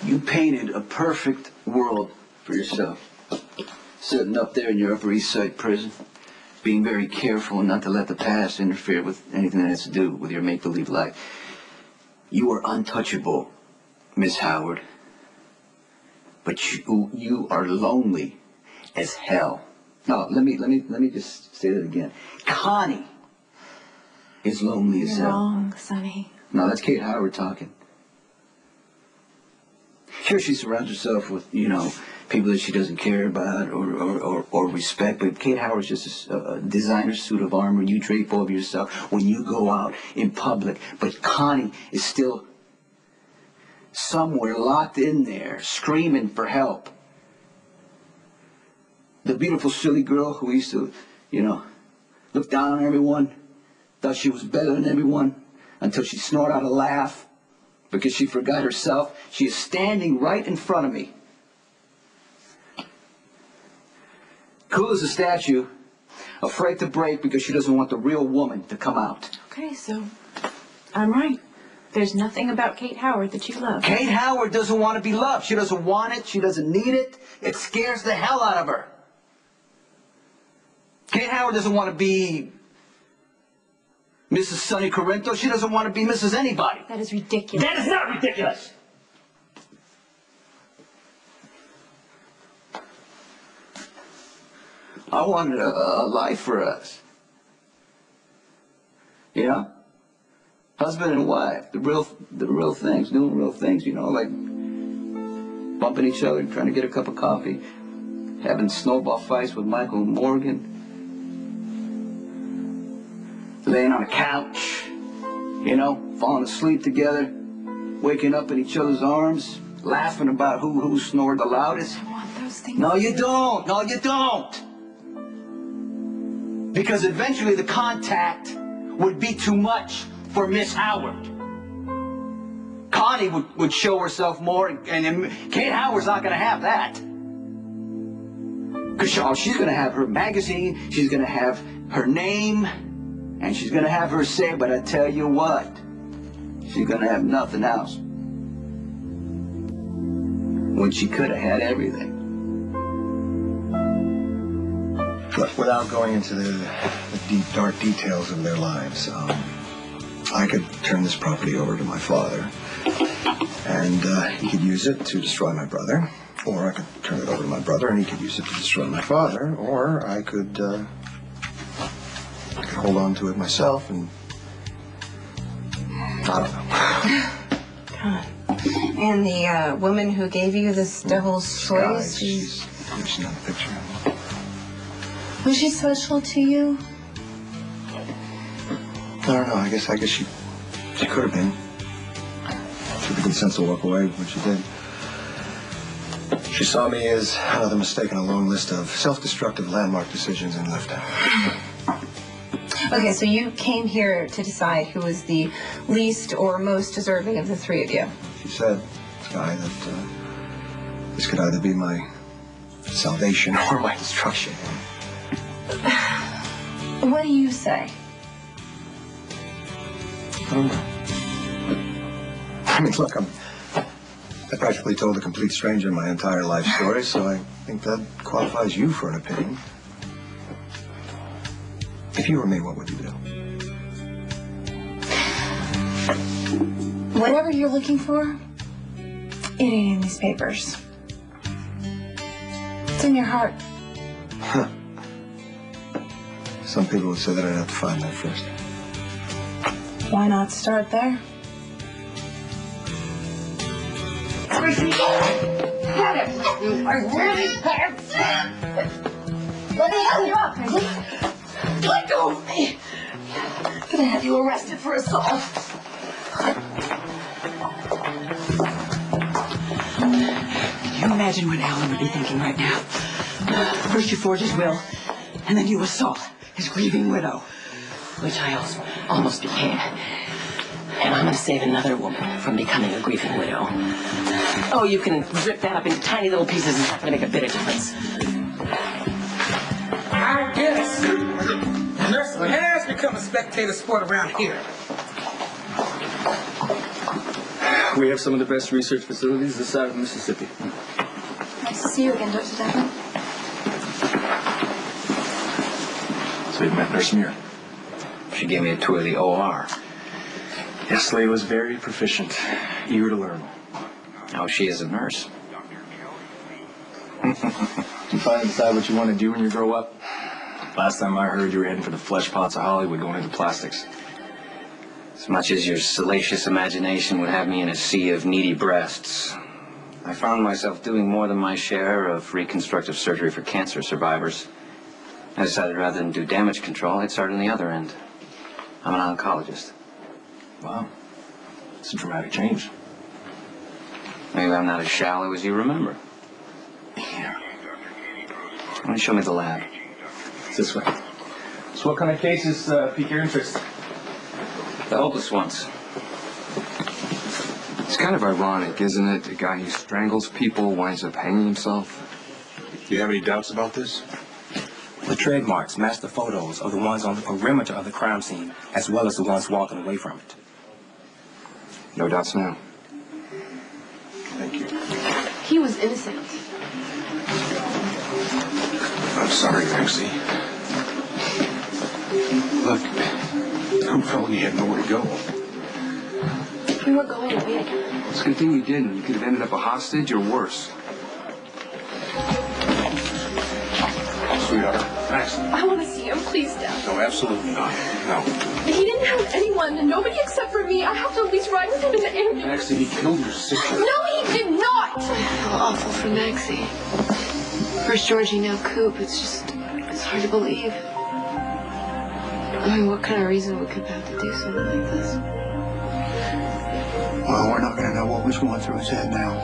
You painted a perfect world for yourself. Sitting up there in your Upper East Side prison, being very careful not to let the past interfere with anything that has to do with your make-believe life. You are untouchable, Miss Howard. But you are lonely as hell. No, let me just say that again. Connie is lonely as hell. You're wrong, Sonny. No, that's Kate Howard talking. Sure, she surrounds herself with, you know, people that she doesn't care about or respect, but Kate Howard's just a designer suit of armor you drape over yourself when you go out in public. But Connie is still somewhere locked in there, screaming for help. The beautiful, silly girl who used to, you know, look down on everyone, thought she was better than everyone, until she snorted out a laugh because she forgot herself. She is standing right in front of me. Cool as a statue, afraid to break because she doesn't want the real woman to come out. Okay, so I'm right. There's nothing about Kate Howard that you love. Kate Howard doesn't want to be loved. She doesn't want it. She doesn't need it. It scares the hell out of her. Kate Howard doesn't want to be Mrs. Sonny Corinto. She doesn't want to be Mrs. Anybody. That is ridiculous. That is not ridiculous. I wanted a life for us. You know? Husband and wife, the real things, doing real things, you know, like bumping each other, trying to get a cup of coffee, having snowball fights with Michael Morgan, laying on a couch, you know, falling asleep together, waking up in each other's arms, laughing about who snored the loudest. I want those things. No, you don't. No, you don't. Because eventually the contact would be too much for Miss Howard. Connie would show herself more, and Kate Howard's not going to have that. Because she's going to have her magazine, she's going to have her name, and she's going to have her say, but I tell you what, she's going to have nothing else. When she could have had everything. Look, without going into the deep, dark details of their lives, I could turn this property over to my father, and he could use it to destroy my brother, or I could turn it over to my brother, and he could use it to destroy my father, or I could hold on to it myself, and I don't know. God. And the woman who gave you this devil's choice, she's not a picture. Was she special to you? I don't know. I guess she could have been. She had the good sense to walk away when she did. She saw me as another mistake in a long list of self-destructive landmark decisions and left out. Okay, so you came here to decide who was the least or most deserving of the three of you. She said, Sky, that this could either be my salvation or my destruction. What do you say? I don't know. I mean, look, I practically told a complete stranger my entire life story, so I think that qualifies you for an opinion. If you were me, what would you do? Whatever you're looking for, it ain't in these papers. It's in your heart. Huh. Some people would say that I'd have to find that first. Why not start there? You are really bad. Let me help you up, crazy. Let go of me. I'm gonna have you arrested for assault. Can you imagine what Alan would be thinking right now? First you forge his will, and then you assault his grieving widow, which I almost became. And I'm going to save another woman from becoming a grieving widow. Oh, you can rip that up into tiny little pieces. It's not going to make a bit of difference. I guess nursing has become a spectator sport around here. We have some of the best research facilities this side of Mississippi. Nice to see you again, Dr. Devlin. So you met Nurse Muir. She gave me a tour of the OR. Yes, Slade was very proficient, eager to learn. Oh, she is a nurse. You finally decide what you want to do when you grow up? Last time I heard, you were heading for the flesh pots of Hollywood, going into plastics. As much as your salacious imagination would have me in a sea of needy breasts, I found myself doing more than my share of reconstructive surgery for cancer survivors. I decided rather than do damage control, I'd start on the other end. I'm an oncologist. Wow. It's a dramatic change. Maybe I'm not as shallow as you remember. Yeah. Why don't you show me the lab? It's this way. So what kind of cases pique your interest? The hopeless ones. It's kind of ironic, isn't it? A guy who strangles people winds up hanging himself. Do you have any doubts about this? The trademarks match the photos of the ones on the perimeter of the crime scene, as well as the ones walking away from it. No doubts now. Thank you. He was innocent. I'm sorry, Maxie. Look, who felt he had nowhere to go? We were going away. It's a good thing you didn't. You could have ended up a hostage or worse. Sweetheart, Max. I want to see him, please, Dad. No, absolutely not. No. He didn't have anyone, nobody except for me. I have to at least ride with him in the ambulance. Maxie, he killed your sister. No, he did not! How awful for Maxie. First Georgie, now Coop. It's hard to believe. I mean, what kind of reason would Coop have to do something like this? Well, we're not going to know what was going through his head now.